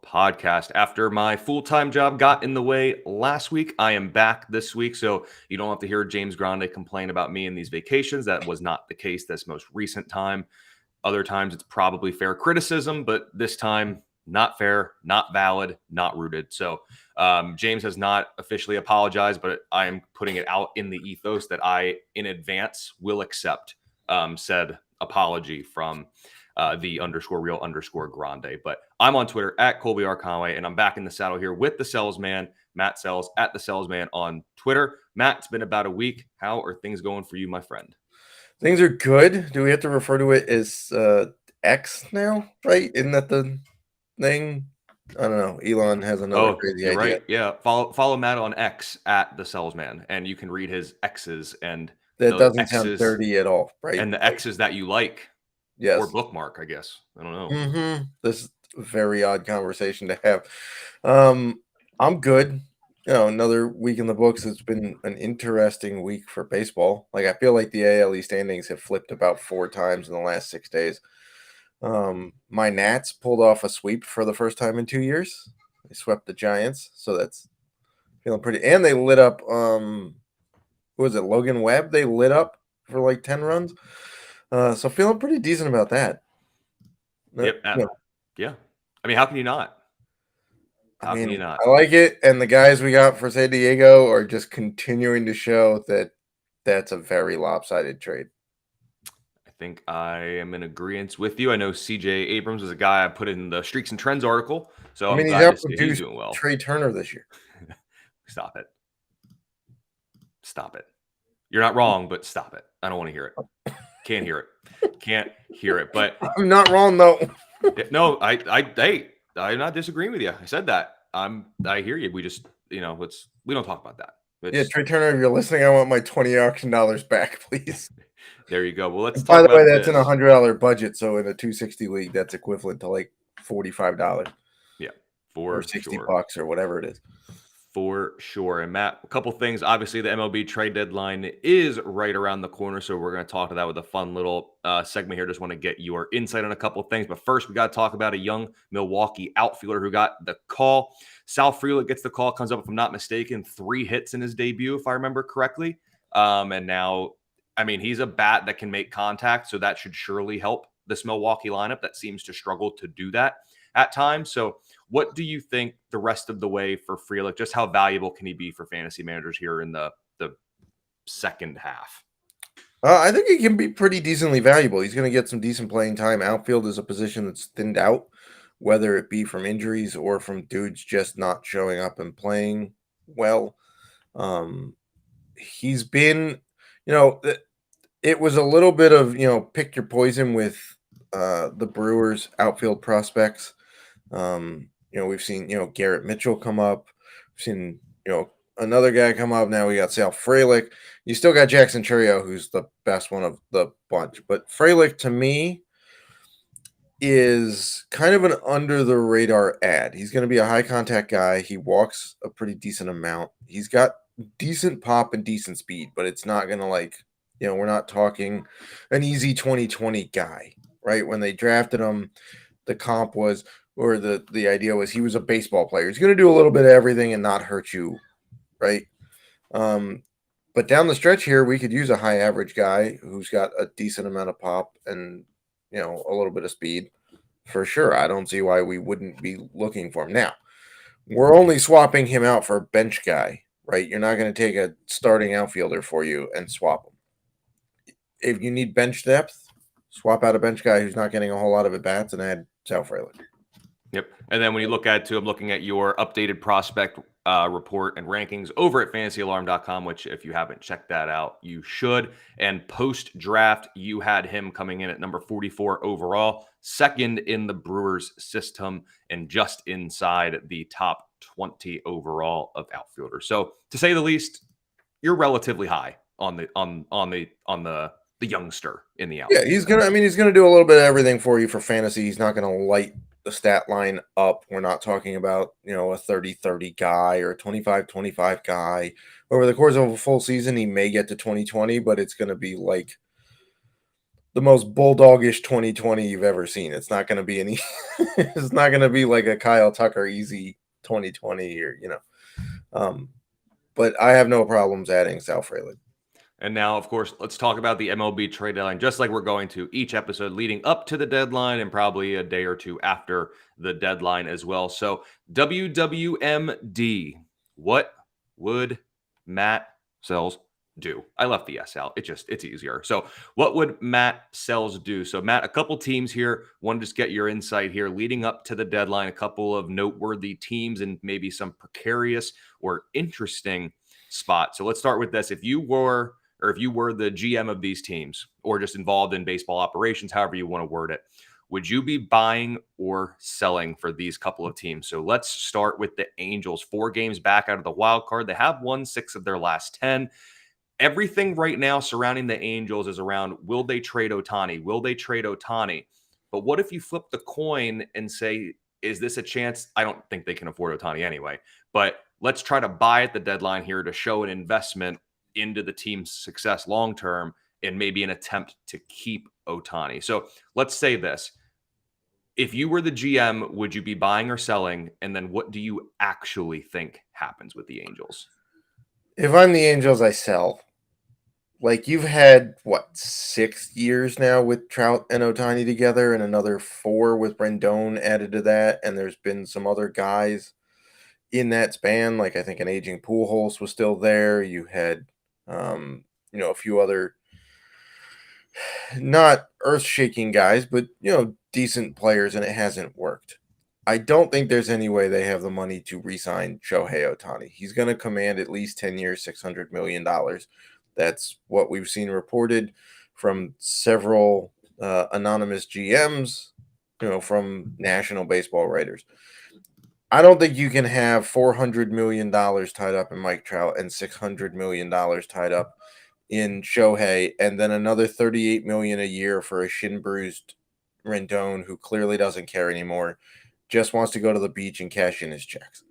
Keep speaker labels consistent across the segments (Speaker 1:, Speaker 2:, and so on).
Speaker 1: podcast. After my full-time job got in the way last week, I am back this week, so you don't have to hear James Grande complain about me and these vacations. That was not the case this most recent time. Other times it's probably fair criticism, but this time not fair, not valid, not rooted. So James has not officially apologized, but I am putting it out in the ethos that I, in advance, will accept said apology from the _real_grande. But I'm on Twitter at Colby R. Conway, and I'm back in the saddle here with the Selz man, Matt Selz, at the Selz man on Twitter. Matt, it's been about a week. How are things going for you, my friend?
Speaker 2: Things are good. Do we have to refer to it as X now? Right? Isn't that the thing? I don't know. Elon has another crazy
Speaker 1: you're
Speaker 2: idea.
Speaker 1: right. Yeah. Follow Matt on X at the Selz man, and you can read his X's and
Speaker 2: That
Speaker 1: the
Speaker 2: doesn't sound
Speaker 1: X's
Speaker 2: dirty at all, right?
Speaker 1: and the X's that you like.
Speaker 2: Yes.
Speaker 1: Or bookmark, I guess. I don't know.
Speaker 2: Mm-hmm. This is a very odd conversation to have. I'm good. Another week in the books. It's been an interesting week for baseball. Like, I feel like the AL standings have flipped about 4 times in the last 6 days. My Nats pulled off a sweep for the first time in 2 years. They swept the Giants, so that's feeling pretty. And they lit up. Who was it? Logan Webb. They lit up for like 10 runs. So feeling pretty decent about that.
Speaker 1: Yep. Yeah. I mean, how can you not? How can you not?
Speaker 2: I like it, and the guys we got for San Diego are just continuing to show that that's a very lopsided trade.
Speaker 1: I think I am in agreement with you. I know CJ Abrams is a guy I put in the Streaks and Trends article, so I'm glad to see he's doing well.
Speaker 2: Trey Turner this year.
Speaker 1: Stop it. Stop it. You're not wrong, but stop it. I don't want to hear it. Can't hear it. Can't hear it. But
Speaker 2: I'm not wrong though.
Speaker 1: No, I'm not disagreeing with you. I said that. I hear you. We just, we don't talk about that.
Speaker 2: Yeah, Trey Turner, if you're listening, I want my $20 auction back, please.
Speaker 1: There you go. Well, let's talk
Speaker 2: by the
Speaker 1: about
Speaker 2: way, that's
Speaker 1: this.
Speaker 2: in a $100 budget, so in a 260 league, that's equivalent to like $45.
Speaker 1: Yeah,
Speaker 2: or $60 or whatever it is.
Speaker 1: For sure. And Matt, a couple things. Obviously, the MLB trade deadline is right around the corner, so we're going to talk to that with a fun little segment here. Just want to get your insight on a couple of things. But first, we got to talk about a young Milwaukee outfielder who got the call. Sal Frelick gets the call, comes up, if I'm not mistaken, 3 hits in his debut, if I remember correctly. And now, I mean, he's a bat that can make contact, so that should surely help this Milwaukee lineup that seems to struggle to do that at times. So what do you think the rest of the way for Frelick? Just how valuable can he be for fantasy managers here in the second half?
Speaker 2: I think he can be pretty decently valuable. He's going to get some decent playing time. Outfield is a position that's thinned out, whether it be from injuries or from dudes just not showing up and playing well. He's been, it was a little bit of, pick your poison with the Brewers outfield prospects. We've seen, Garrett Mitchell come up. We've seen, another guy come up. Now we got Sal Frelick. You still got Jackson Chourio, who's the best one of the bunch. But Frelick, to me, is kind of an under-the-radar ad. He's going to be a high-contact guy. He walks a pretty decent amount. He's got decent pop and decent speed, but it's not going to, we're not talking an easy 2020 guy, right? When they drafted him, the comp was, or the idea was, he was a baseball player. He's going to do a little bit of everything and not hurt you, right? But down the stretch here, we could use a high average guy who's got a decent amount of pop and, a little bit of speed for sure. I don't see why we wouldn't be looking for him. Now, we're only swapping him out for a bench guy, right? You're not going to take a starting outfielder for you and swap him. If you need bench depth, swap out a bench guy who's not getting a whole lot of at-bats and add Sal Frelick.
Speaker 1: Yep. And then when you look at I'm looking at your updated prospect report and rankings over at fantasyalarm.com, which if you haven't checked that out, you should. And post-draft, you had him coming in at number 44 overall, second in the Brewers system, and just inside the top 20 overall of outfielders. So to say the least, you're relatively high on the youngster in the outfield.
Speaker 2: Yeah, he's gonna do a little bit of everything for you for fantasy. He's not gonna light the stat line up. We're not talking about, a 30-30 guy or a 25-25 guy. Over the course of a full season, he may get to 20-20, but it's going to be like the most bulldogish 2020 you've ever seen. It's not going to be any. It's not going to be like a Kyle Tucker easy 2020 or But I have no problems adding Sal Frelick.
Speaker 1: And now, of course, let's talk about the MLB trade deadline, just like we're going to each episode leading up to the deadline and probably a day or two after the deadline as well. So, WWMD, what would Matt Selz do? I left the S out. It's easier. So, what would Matt Selz do? So, Matt, a couple teams here. Want to just get your insight here leading up to the deadline, a couple of noteworthy teams and maybe some precarious or interesting spots. So, let's start with this. If you were the GM of these teams or just involved in baseball operations, however you want to word it, would you be buying or selling for these couple of teams? So let's start with the Angels. 4 games back out of the wild card. They have won 6 of their last 10. Everything right now surrounding the Angels is around, will they trade Ohtani? Will they trade Ohtani? But what if you flip the coin and say, is this a chance? I don't think they can afford Ohtani anyway, but let's try to buy at the deadline here to show an investment into the team's success long term and maybe an attempt to keep Ohtani. So let's say this. If you were the GM, would you be buying or selling? And then what do you actually think happens with the Angels?
Speaker 2: If I'm the Angels, I sell. Like, you've had, 6 years now with Trout and Ohtani together and another 4 with Rendon added to that. And there's been some other guys in that span. Like, I think an aging Pujols was still there. You had, a few other not earth-shaking guys, but, decent players, and it hasn't worked. I don't think there's any way they have the money to re-sign Shohei Ohtani. He's going to command at least 10 years, $600 million. That's what we've seen reported from several anonymous GMs, from national baseball writers. I don't think you can have $400 million tied up in Mike Trout and $600 million tied up in Shohei, and then another $38 million a year for a shin-bruised Rendon who clearly doesn't care anymore, just wants to go to the beach and cash in his checks.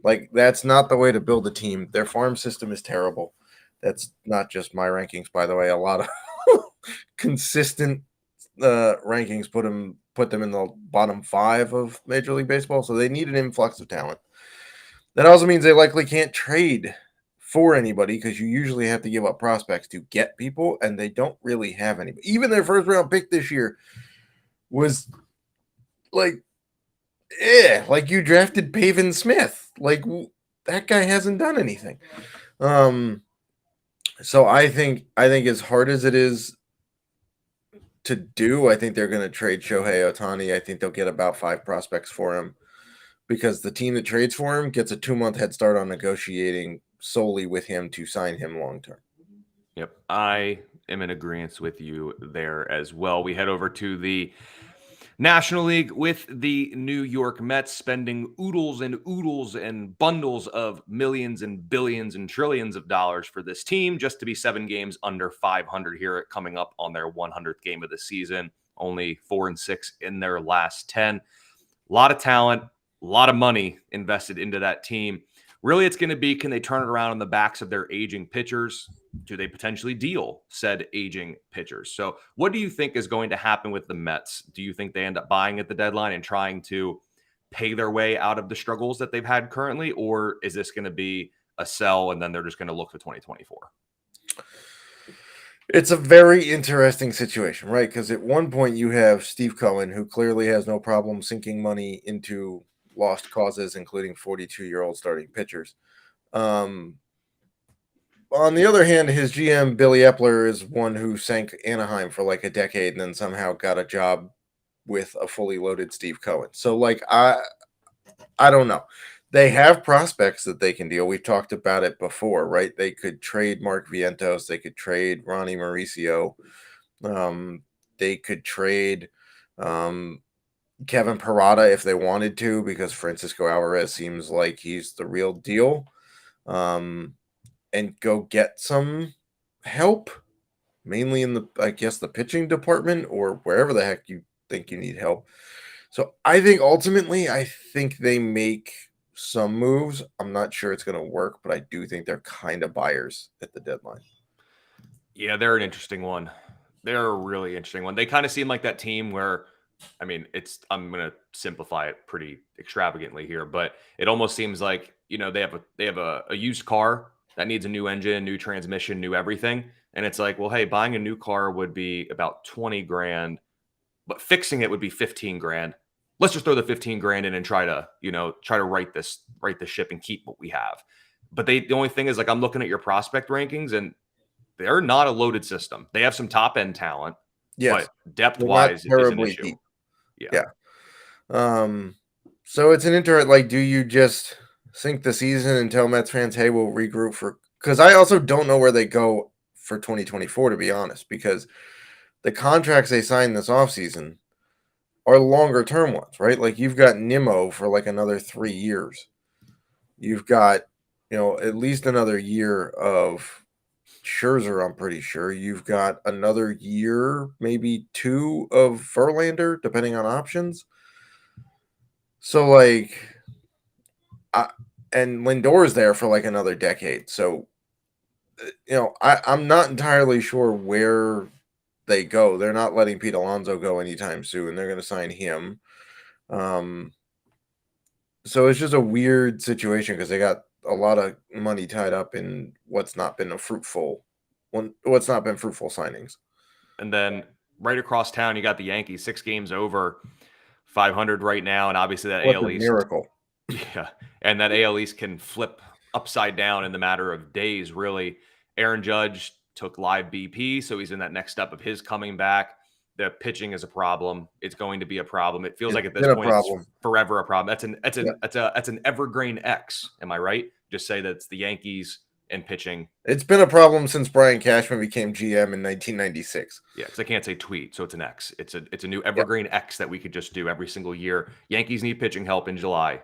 Speaker 2: Like, that's not the way to build a team. Their farm system is terrible. That's not just my rankings, by the way. A lot of consistent rankings put them in the bottom 5 of Major League Baseball, so they need an influx of talent. That also means they likely can't trade for anybody because you usually have to give up prospects to get people, and they don't really have any. Even their first round pick this year was like you drafted Pavin Smith. Like, that guy hasn't done anything. So I think as hard as it is to do, I think they're going to trade Shohei Ohtani. I think they'll get about 5 prospects for him because the team that trades for him gets a 2-month head start on negotiating solely with him to sign him long term.
Speaker 1: Yep, I am in agreement with you there as well. We head over to the National League with the New York Mets spending oodles and bundles of millions and billions and trillions of dollars for this team just to be 7 games under 500 here coming up on their 100th game of the season. Only 4-6 in their last 10. A lot of talent, a lot of money invested into that team. Really, it's going to be, can they turn it around on the backs of their aging pitchers? Do they potentially deal said aging pitchers? So what do you think is going to happen with the Mets? Do you think they end up buying at the deadline and trying to pay their way out of the struggles that they've had currently? Or is this going to be a sell and then they're just going to look to 2024?
Speaker 2: It's a very interesting situation, right? Because at one point you have Steve Cohen, who clearly has no problem sinking money into lost causes, including 42-year-old starting pitchers. On the other hand, his GM, Billy Epler, is one who sank Anaheim for like a decade and then somehow got a job with a fully loaded Steve Cohen. So, I don't know. They have prospects that they can deal. We've talked about it before, right? They could trade Mark Vientos. They could trade Ronnie Mauricio. They could trade Kevin Parada if they wanted to, because Francisco Alvarez seems like he's the real deal, and go get some help, mainly in the pitching department or wherever the heck you think you need help. So I think ultimately, they make some moves. I'm not sure it's going to work, but I do think they're kind of buyers at the deadline.
Speaker 1: Yeah, they're an interesting one. They're a really interesting one. They kind of seem like that team where, I mean, I'm going to simplify it pretty extravagantly here, but it almost seems like, they have a used car that needs a new engine, new transmission, new everything. And it's like, well, hey, buying a new car would be about 20 grand, but fixing it would be 15 grand. Let's just throw the 15 grand in and try to right this ship and keep what we have. But the only thing is, like, I'm looking at your prospect rankings, and they're not a loaded system. They have some top end talent,
Speaker 2: Yes,
Speaker 1: but depth
Speaker 2: they're not
Speaker 1: wise is an
Speaker 2: terribly
Speaker 1: issue.
Speaker 2: deep.
Speaker 1: Yeah.
Speaker 2: Yeah. So it's an like, do you just sink the season and tell Mets fans, hey, we'll regroup for, because I also don't know where they go for 2024, to be honest, because the contracts they signed this offseason are longer term ones, right? Like, you've got Nimmo for like another 3 years. You've got, at least another year of Scherzer, I'm pretty sure. You've got another year, maybe 2 of Verlander, depending on options. So, like, and Lindor's there for like another decade. So, I'm not entirely sure where they go. They're not letting Pete Alonso go anytime soon. They're going to sign him. So it's just a weird situation because they got a lot of money tied up in what's not been fruitful signings.
Speaker 1: And then right across town, you got the Yankees, 6 games over 500 right now. And obviously that
Speaker 2: What's
Speaker 1: AL
Speaker 2: a
Speaker 1: East,
Speaker 2: miracle?
Speaker 1: yeah. And that AL East can flip upside down in the matter of days, really. Aaron Judge took live BP, so he's in that next step of his coming back. The pitching is a problem. It's going to be a problem. It feels
Speaker 2: It's
Speaker 1: like at this
Speaker 2: been a
Speaker 1: point it's
Speaker 2: problem.
Speaker 1: forever a problem.
Speaker 2: Yeah.
Speaker 1: That's an evergreen X. Am I right? Just say that it's the Yankees and pitching.
Speaker 2: It's been a problem since Brian Cashman became GM in 1996.
Speaker 1: Yeah, because I can't say tweet, so it's an X. It's a new
Speaker 2: Yeah.
Speaker 1: evergreen X that we could just do every single year. Yankees need pitching help in July.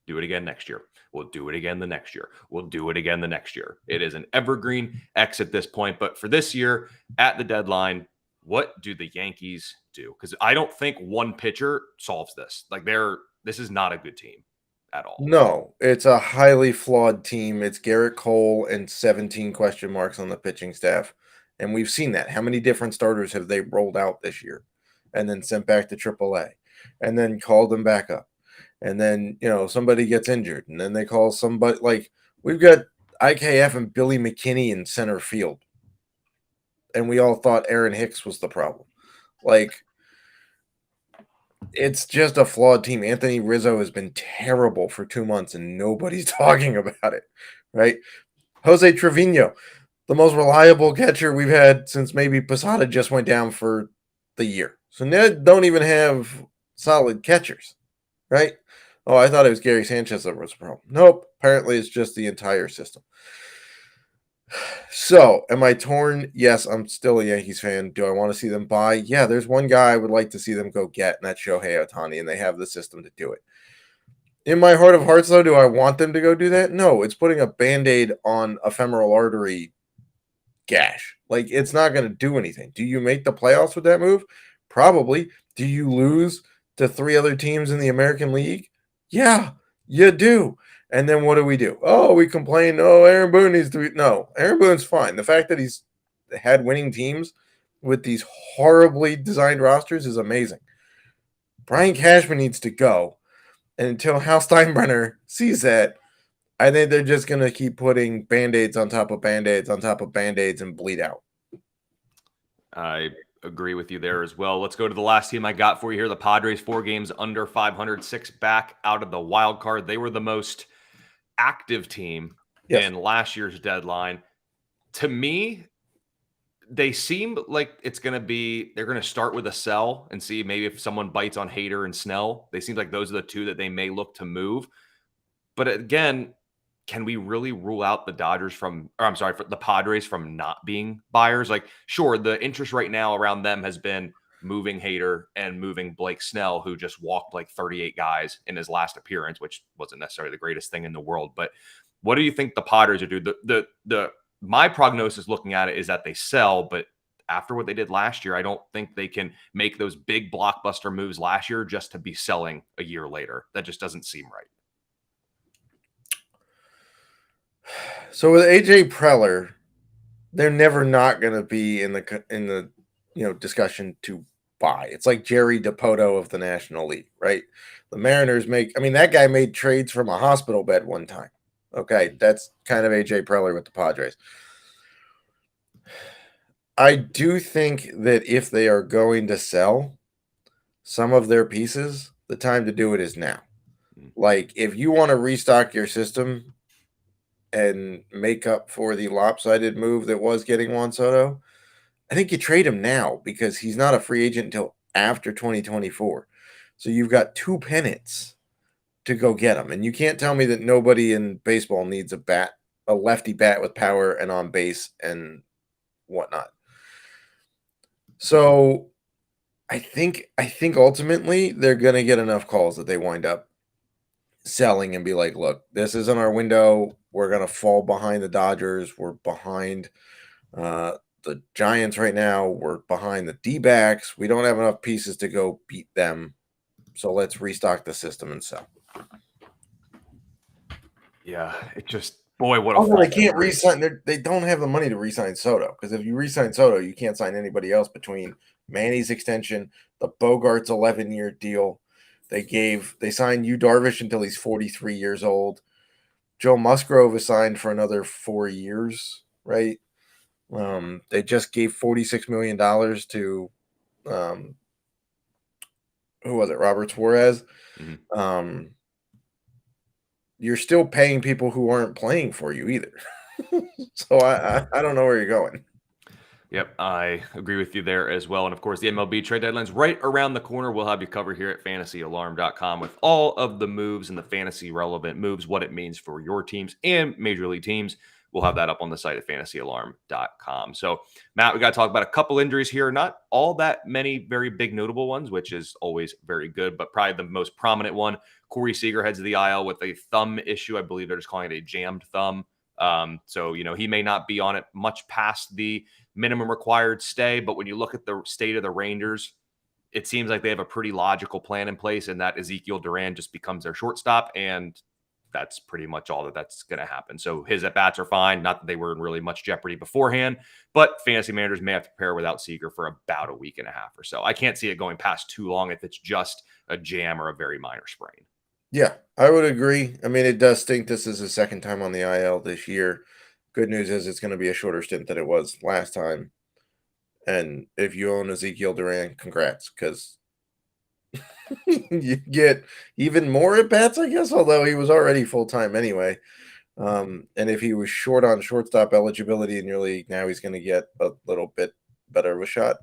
Speaker 1: Do it again next year. We'll do it again the next year. We'll do it again the next year. It is an evergreen X at this point. But for this year, at the deadline, what do the Yankees do? Because I don't think one pitcher solves this. Like, this is not a good team at all.
Speaker 2: No, it's a highly flawed team. It's Garrett Cole and 17 question marks on the pitching staff. And we've seen that. How many different starters have they rolled out this year and then sent back to AAA and then called them back up? And then, somebody gets injured and then they call somebody. Like, we've got IKF and Billy McKinney in center field. And we all thought Aaron Hicks was the problem. Like, it's just a flawed team. Anthony Rizzo has been terrible for 2 months and nobody's talking about it, right? Jose Trevino, the most reliable catcher we've had since maybe Posada just went down for the year. So now don't even have solid catchers, right? Oh, I thought it was Gary Sanchez that was a problem. Nope. Apparently it's just the entire system. So, am I torn? Yes, I'm still a Yankees fan. Do I want to see them buy? Yeah, there's one guy I would like to see them go get, and that's Shohei Ohtani, and they have the system to do it. In my heart of hearts, though, do I want them to go do that? No, it's putting a Band-Aid on a femoral artery gash. Like, it's not going to do anything. Do you make the playoffs with that move? Probably. Do you lose to 3 other teams in the American League? Yeah, you do. And then what do? Oh, we complain. Oh, Aaron Boone needs to be. No, Aaron Boone's fine. The fact that he's had winning teams with these horribly designed rosters is amazing. Brian Cashman needs to go. And until Hal Steinbrenner sees that, I think they're just going to keep putting Band-Aids on top of Band-Aids on top of Band-Aids and bleed out.
Speaker 1: I agree with you there as well. Let's go to the last team I got for you here. The Padres, 4 games under 500, 6 back out of the wild card. They were the most active team in last year's deadline. To me, they seem like they're going to start with a sell and see maybe if someone bites on Hader and Snell. They seem like those are the 2 that they may look to move. But again, can we really rule out the the Padres from not being buyers? Like, sure, the interest right now around them has been moving Hader and moving Blake Snell, who just walked like 38 guys in his last appearance, which wasn't necessarily the greatest thing in the world. But what do you think the Padres are doing? My prognosis looking at it is that they sell, but after what they did last year, I don't think they can make those big blockbuster moves last year just to be selling a year later. That just doesn't seem right.
Speaker 2: So with AJ Preller, they're never not going to be in the discussion to buy. It's like Jerry Dipoto of the National League, right? The Mariners that guy made trades from a hospital bed one time. Okay, that's kind of AJ Preller with the Padres. I do think that if they are going to sell some of their pieces, the time to do it is now. Like, if you want to restock your system and make up for the lopsided move that was getting Juan Soto, I think you trade him now because he's not a free agent until after 2024. So you've got 2 pennants to go get him. And you can't tell me that nobody in baseball needs a lefty bat with power and on base and whatnot. So I think ultimately they're going to get enough calls that they wind up selling and be like, look, this isn't our window. We're going to fall behind the Dodgers. We're behind the Giants right now. We're behind the D-backs. We don't have enough pieces to go beat them. So let's restock the system and sell.
Speaker 1: Yeah, it just, boy, what a
Speaker 2: Also, they
Speaker 1: fall.
Speaker 2: can't re-sign. They don't have the money to re-sign Soto, because if you re-sign Soto, you can't sign anybody else between Manny's extension, the Bogart's 11-year deal. They signed Yu Darvish until he's 43 years old. Joe Musgrove is signed for another 4 years, right? They just gave $46 million to who was it? Robert Suarez.
Speaker 1: Mm-hmm.
Speaker 2: You're still paying people who aren't playing for you either. So I don't know where you're going.
Speaker 1: Yep, I agree with you there as well. And of course, the MLB trade deadline's right around the corner. We'll have you covered here at fantasyalarm.com with all of the moves and the fantasy relevant moves, what it means for your teams and major league teams. We'll have that up on the site at fantasyalarm.com. So, Matt, we got to talk about a couple injuries here. Not all that many very big notable ones, which is always very good, but probably the most prominent one. Corey Seager heads to the IL with a thumb issue. I believe they're just calling it a jammed thumb. So, he may not be on it much past the minimum required stay, but when you look at the state of the Rangers, it seems like they have a pretty logical plan in place, and that Ezekiel Duran just becomes their shortstop, and that's pretty much all that's going to happen. So his at-bats are fine. Not that they were in really much jeopardy beforehand, but fantasy managers may have to prepare without Seager for about a week and a half or so. I can't see it going past too long if it's just a jam or a very minor sprain.
Speaker 2: Yeah, I would agree. It does stink. This is his second time on the IL this year. Good news is it's going to be a shorter stint than it was last time. And if you own Ezekiel Duran, congrats, because you get even more at bats, I guess, although he was already full-time anyway. And if he was short on shortstop eligibility in your league, now he's going to get a little bit better of a shot.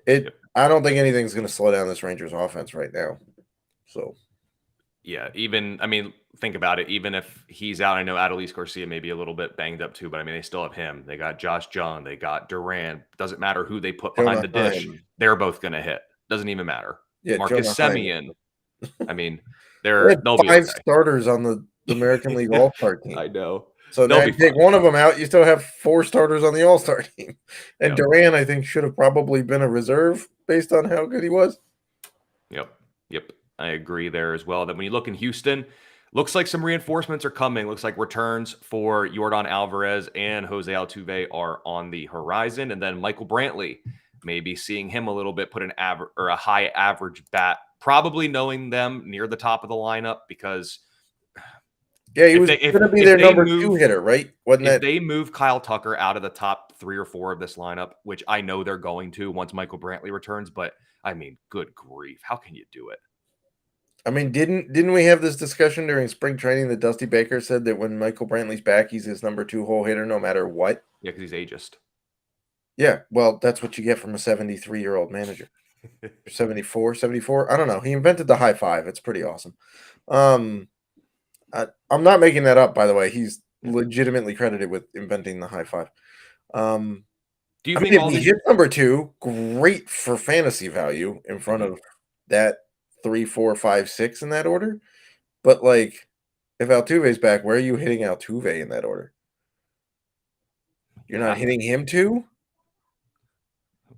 Speaker 2: I don't think anything's going to slow down this Rangers offense right now. So,
Speaker 1: yeah, think about it. Even if he's out, I know Adolis Garcia may be a little bit banged up too, but they still have him. They got Josh Jung. They got Duran. Doesn't matter who they put behind the dish. They're both going to hit. Doesn't even matter.
Speaker 2: Yeah,
Speaker 1: Marcus Semien.
Speaker 2: they'll be 5 starters on the American League All-Star team.
Speaker 1: I know.
Speaker 2: So now you take one of them out, you still have 4 starters on the All-Star team. And Duran, I think, should have probably been a reserve based on how good he was.
Speaker 1: Yep. I agree there as well. Then when you look in Houston, looks like some reinforcements are coming. Looks like returns for Yordan Alvarez and Jose Altuve are on the horizon. And then Michael Brantley, maybe seeing him a little bit put a high average bat, probably knowing them near the top of the lineup because
Speaker 2: he was going to be their number 2 hitter, right?
Speaker 1: If they move Kyle Tucker out of the top 3 or 4 of this lineup, which I know they're going to once Michael Brantley returns, but good grief, how can you do it?
Speaker 2: Didn't we have this discussion during spring training that Dusty Baker said that when Michael Brantley's back, he's his number 2 hole hitter no matter what?
Speaker 1: Yeah, because he's ageist.
Speaker 2: Yeah, well, that's what you get from a 73-year-old manager. 74. I don't know. He invented the high five. It's pretty awesome. I'm not making that up, by the way. He's legitimately credited with inventing the high five. Do
Speaker 1: you think
Speaker 2: if he hit number 2, great for fantasy value in front of that 3, 4, 5, 6 in that order? But if Altuve's back, where are you hitting Altuve in that order? You're not hitting him 2?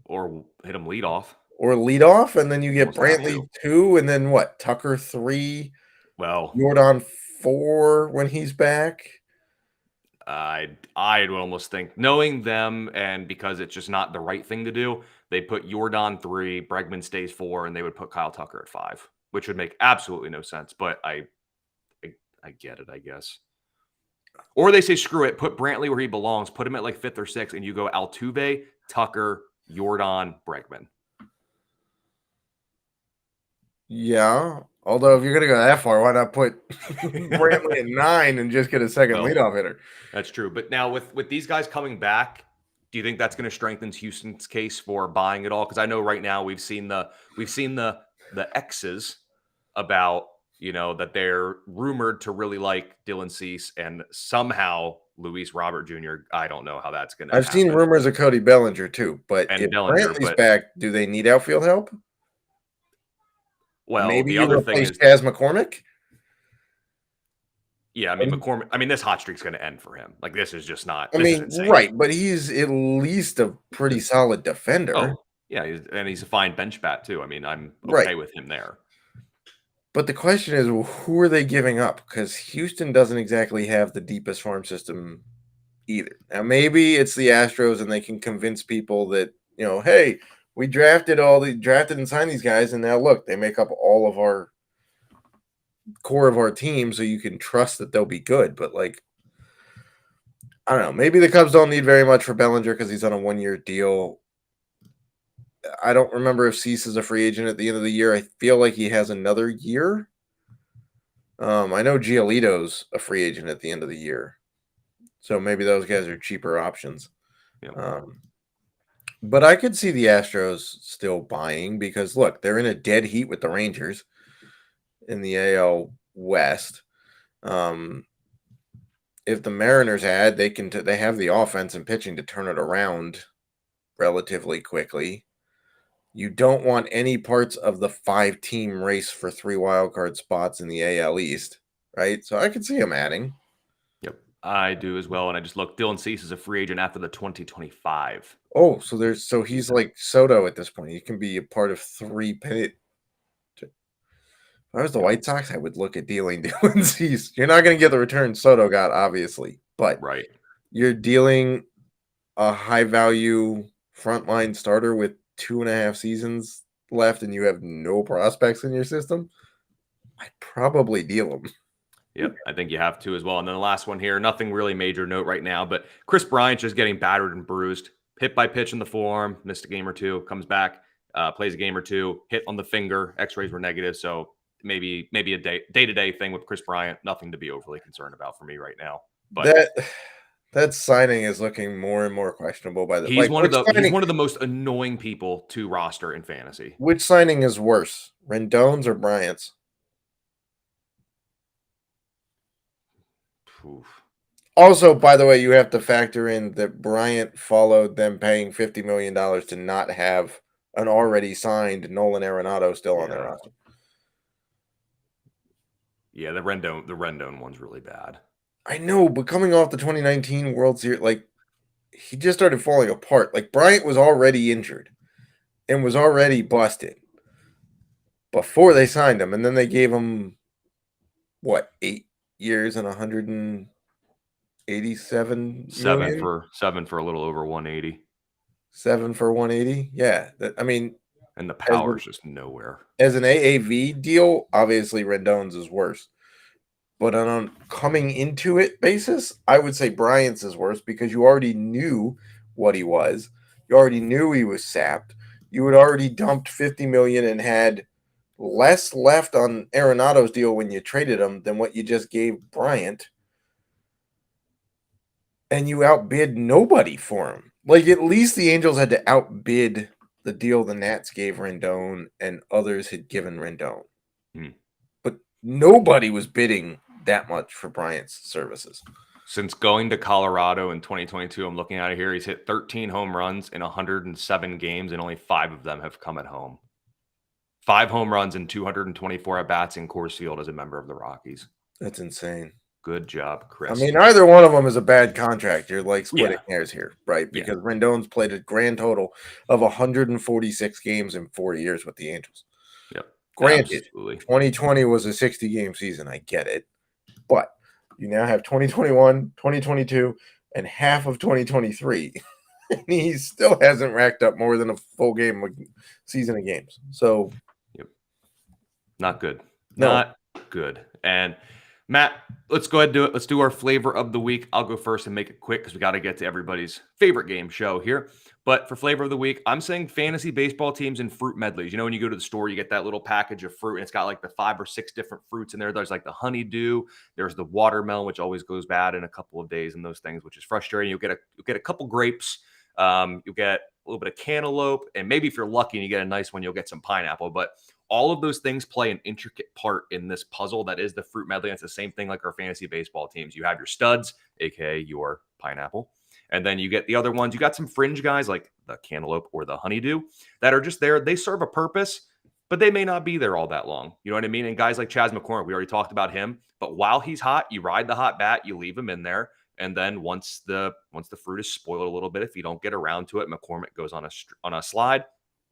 Speaker 1: Or hit him lead off.
Speaker 2: Or lead off, and then you get Brantley 2, and then what? Tucker 3?
Speaker 1: Well,
Speaker 2: Yordan 4 when he's back?
Speaker 1: I'd almost think, knowing them, and because it's just not the right thing to do, they put Jordan 3, Bregman stays 4, and they would put Kyle Tucker at 5, which would make absolutely no sense. But I get it, I guess. Or they say, screw it, put Brantley where he belongs, put him at like 5th or 6th, and you go Altuve, Tucker, Jordan, Bregman.
Speaker 2: Yeah. Although if you're gonna go that far, why not put Brantley at 9 and just get a second leadoff hitter?
Speaker 1: That's true. But now with these guys coming back, do you think that's going to strengthen Houston's case for buying it all? Because I know right now we've seen the X's about, that they're rumored to really like Dylan Cease and somehow Luis Robert Jr. I don't know how that's going to happen.
Speaker 2: I've seen rumors of Cody Bellinger too, but if Brantley's back, do they need outfield help?
Speaker 1: Well,
Speaker 2: maybe
Speaker 1: the other thing is
Speaker 2: Chas McCormick.
Speaker 1: Yeah, I mean McCormick. I mean, this hot streak's going to end for him. Like, this is just not.
Speaker 2: I mean, right, but he's at least a pretty solid defender.
Speaker 1: Oh, yeah, and he's a fine bench bat too. I mean, I'm okay with him there.
Speaker 2: But the question is, who are they giving up? Because Houston doesn't exactly have the deepest farm system either. Now, maybe it's the Astros, and they can convince people that, hey, we drafted and signed these guys, and now look, they make up all of our core of our team, so you can trust that they'll be good. But like, I don't know. Maybe the Cubs don't need very much for Bellinger because he's on a 1-year deal. I don't remember if Cease is a free agent at the end of the year. I feel like he has another year. I know Giolito's a free agent at the end of the year. So maybe those guys are cheaper options.
Speaker 1: Yeah.
Speaker 2: But I could see the Astros still buying because, look, they're in a dead heat with the Rangers in the AL West. If the Mariners add, they have the offense and pitching to turn it around relatively quickly. You don't want any parts of the 5-team race for 3 wildcard spots in the AL East, right? So I could see him adding.
Speaker 1: Yep, I do as well. And I just looked, Dylan Cease is a free agent after the 2025.
Speaker 2: Oh, so he's like Soto at this point. He can be a part of 3 pennant. If I was the White Sox, I would look at dealing Dylan Cease. You're not going to get the return Soto got, obviously, but you're dealing a high-value frontline starter with 2.5 seasons left, and you have no prospects in your system. I'd probably deal him.
Speaker 1: Yep, I think you have to as well. And then the last one here, nothing really major note right now, but Chris Bryant just getting battered and bruised, hit by pitch in the forearm, missed a game or two, comes back, plays a game or two, hit on the finger, x-rays were negative, so maybe a day-to-day thing with Chris Bryant, nothing to be overly concerned about for me right now. But
Speaker 2: that signing is looking more and more questionable by the
Speaker 1: he's one of the most annoying people to roster in fantasy.
Speaker 2: Which signing is worse, Rendon's or Bryant's?
Speaker 1: Oof.
Speaker 2: Also, by the way, you have to factor in that Bryant followed them paying $50 million to not have an already signed Nolan Arenado still on their roster.
Speaker 1: Yeah, the Rendon one's really bad.
Speaker 2: I know, but coming off the 2019 World Series, like, he just started falling apart. Like, Bryant was already injured and was already busted before they signed him, and then they gave him, 8 years and 187 million?
Speaker 1: Seven for a little over 180.
Speaker 2: 7 for 180? Yeah.
Speaker 1: And the power's just nowhere.
Speaker 2: As an AAV deal, obviously Rendon's is worse. But on a coming into it basis, I would say Bryant's is worse because you already knew what he was. You already knew he was sapped. You had already dumped $50 million and had less left on Arenado's deal when you traded him than what you just gave Bryant. And you outbid nobody for him. Like, at least the Angels had to outbid the deal the Nats gave Rendon and others had given Rendon. But nobody was bidding that much for Bryant's services.
Speaker 1: Since going to Colorado in 2022, I'm looking at it here, he's hit 13 home runs in 107 games, and only 5 of them have come at home. 5 home runs and 224 at-bats in Coors Field as a member of the Rockies.
Speaker 2: That's insane.
Speaker 1: Good job, Chris.
Speaker 2: I mean, either one of them is a bad contract. You're like splitting hairs here, right? Because Rendon's played a grand total of 146 games in 4 years with the Angels.
Speaker 1: Yep.
Speaker 2: Granted, 2020 was a 60-game season. I get it. But You now have 2021, 2022, and half of 2023. And he still hasn't racked up more than a full season of games. So,
Speaker 1: not good.
Speaker 2: No.
Speaker 1: Not good. And Matt, let's go ahead and do it. Let's do our flavor of the week. I'll go first and make it quick because we got to get to everybody's favorite game show here. But for flavor of the week, I'm saying fantasy baseball teams and fruit medleys. You know, when you go to the store, you get that little package of fruit and it's got like the 5 or 6 different fruits in there. There's like the honeydew, there's the watermelon, which always goes bad in a couple of days and those things, which is frustrating. You'll get a couple grapes. You'll get a little bit of cantaloupe, and maybe if you're lucky and you get a nice one, you'll get some pineapple. But all of those things play an intricate part in this puzzle that is the fruit medley. And it's the same thing like our fantasy baseball teams. You have your studs, aka your pineapple, and then you get the other ones. You got some fringe guys like the cantaloupe or the honeydew that are just there. They serve a purpose, but they may not be there all that long. You know what I mean? And guys like Chas McCormick, we already talked about him. But while he's hot, you ride the hot bat, you leave him in there. And then once the fruit is spoiled a little bit, if you don't get around to it, McCormick goes on a slide,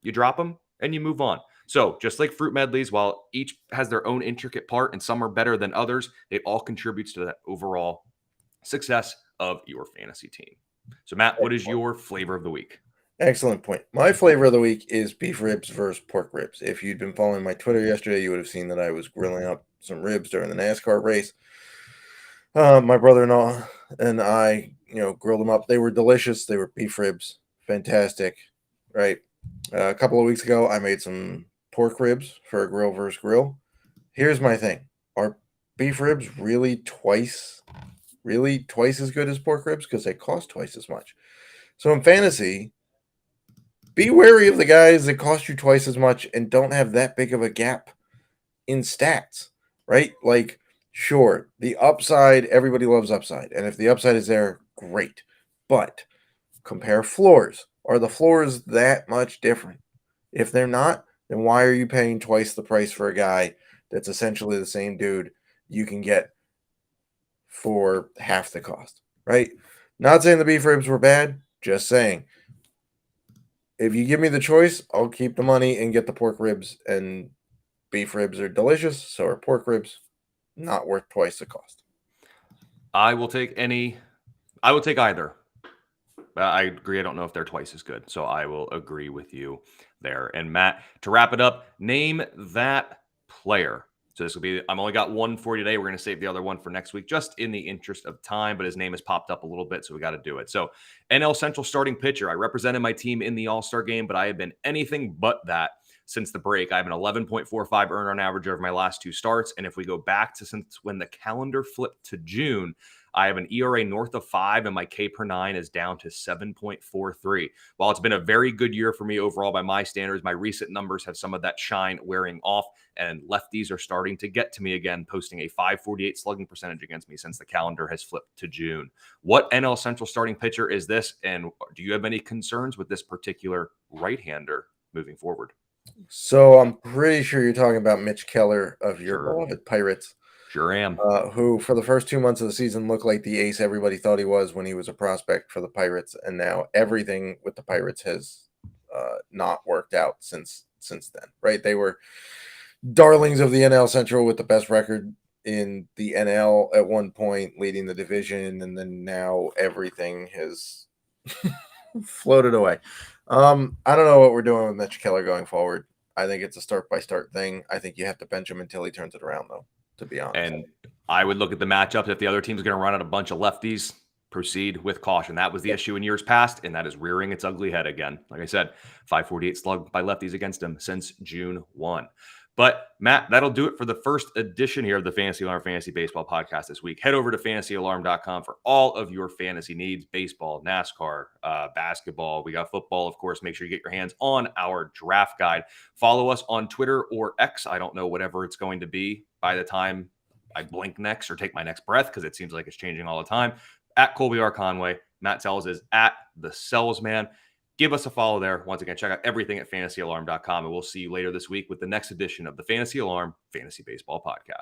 Speaker 1: you drop him and you move on. So just like fruit medleys, while each has their own intricate part and some are better than others, it all contributes to that overall success of your fantasy team. So Matt, what is your flavor of the week?
Speaker 2: Excellent point. My flavor of the week is beef ribs versus pork ribs. If you'd been following my Twitter yesterday, you would have seen that I was grilling up some ribs during the NASCAR race. My brother-in-law and I, grilled them up. They were delicious. They were beef ribs. Fantastic. Right. A couple of weeks ago, I made some pork ribs for a grill versus grill. Here's my thing. Are beef ribs really twice as good as pork ribs? Because they cost twice as much. So in fantasy, be wary of the guys that cost you twice as much and don't have that big of a gap in stats, right? Like, sure, the upside, everybody loves upside. And if the upside is there, great. But compare floors. Are the floors that much different? If they're not, then why are you paying twice the price for a guy that's essentially the same dude you can get for half the cost, right? Not saying the beef ribs were bad, just saying. If you give me the choice, I'll keep the money and get the pork ribs, and beef ribs are delicious, so are pork ribs. Not worth twice the cost.
Speaker 1: I will take either. I agree. I don't know if they're twice as good. So I will agree with you there. And Matt, to wrap it up, name that player. So this will be, I'm only got one for you today. We're going to save the other one for next week, just in the interest of time, but his name has popped up a little bit, so we got to do it. So NL Central starting pitcher. I represented my team in the All-Star game, but I have been anything but that since the break. I have an 11.45 earned run average over my last 2 starts. And if we go back to since when the calendar flipped to June, I have an ERA north of 5, and my K per 9 is down to 7.43. While it's been a very good year for me overall by my standards, my recent numbers have some of that shine wearing off, and lefties are starting to get to me again, posting a 548 slugging percentage against me since the calendar has flipped to June. What NL Central starting pitcher is this, and do you have any concerns with this particular right-hander moving forward?
Speaker 2: So I'm pretty sure you're talking about Mitch Keller of your beloved Pirates.
Speaker 1: Sure am.
Speaker 2: Who, for the first 2 months of the season, looked like the ace everybody thought he was when he was a prospect for the Pirates, and now everything with the Pirates has not worked out since then. Right? They were darlings of the NL Central with the best record in the NL at one point, leading the division, and then now everything has floated away. I don't know what we're doing with Mitch Keller going forward. I think it's a start-by-start thing. I think you have to bench him until he turns it around, though, to be honest.
Speaker 1: And I would look at the matchups. If the other team's going to run out a bunch of lefties, proceed with caution. That was the issue in years past, and that is rearing its ugly head again. Like I said, 548 slug by lefties against him since June 1. But, Matt, that'll do it for the first edition here of the Fantasy Alarm Fantasy Baseball Podcast this week. Head over to fantasyalarm.com for all of your fantasy needs, baseball, NASCAR, basketball. We got football, of course. Make sure you get your hands on our draft guide. Follow us on Twitter or X. I don't know, whatever it's going to be by the time I blink next or take my next breath, because it seems like it's changing all the time. At Colby R. Conway. Matt Selz is at the Selz Man. Give us a follow there. Once again, check out everything at fantasyalarm.com, and we'll see you later this week with the next edition of the Fantasy Alarm Fantasy Baseball Podcast.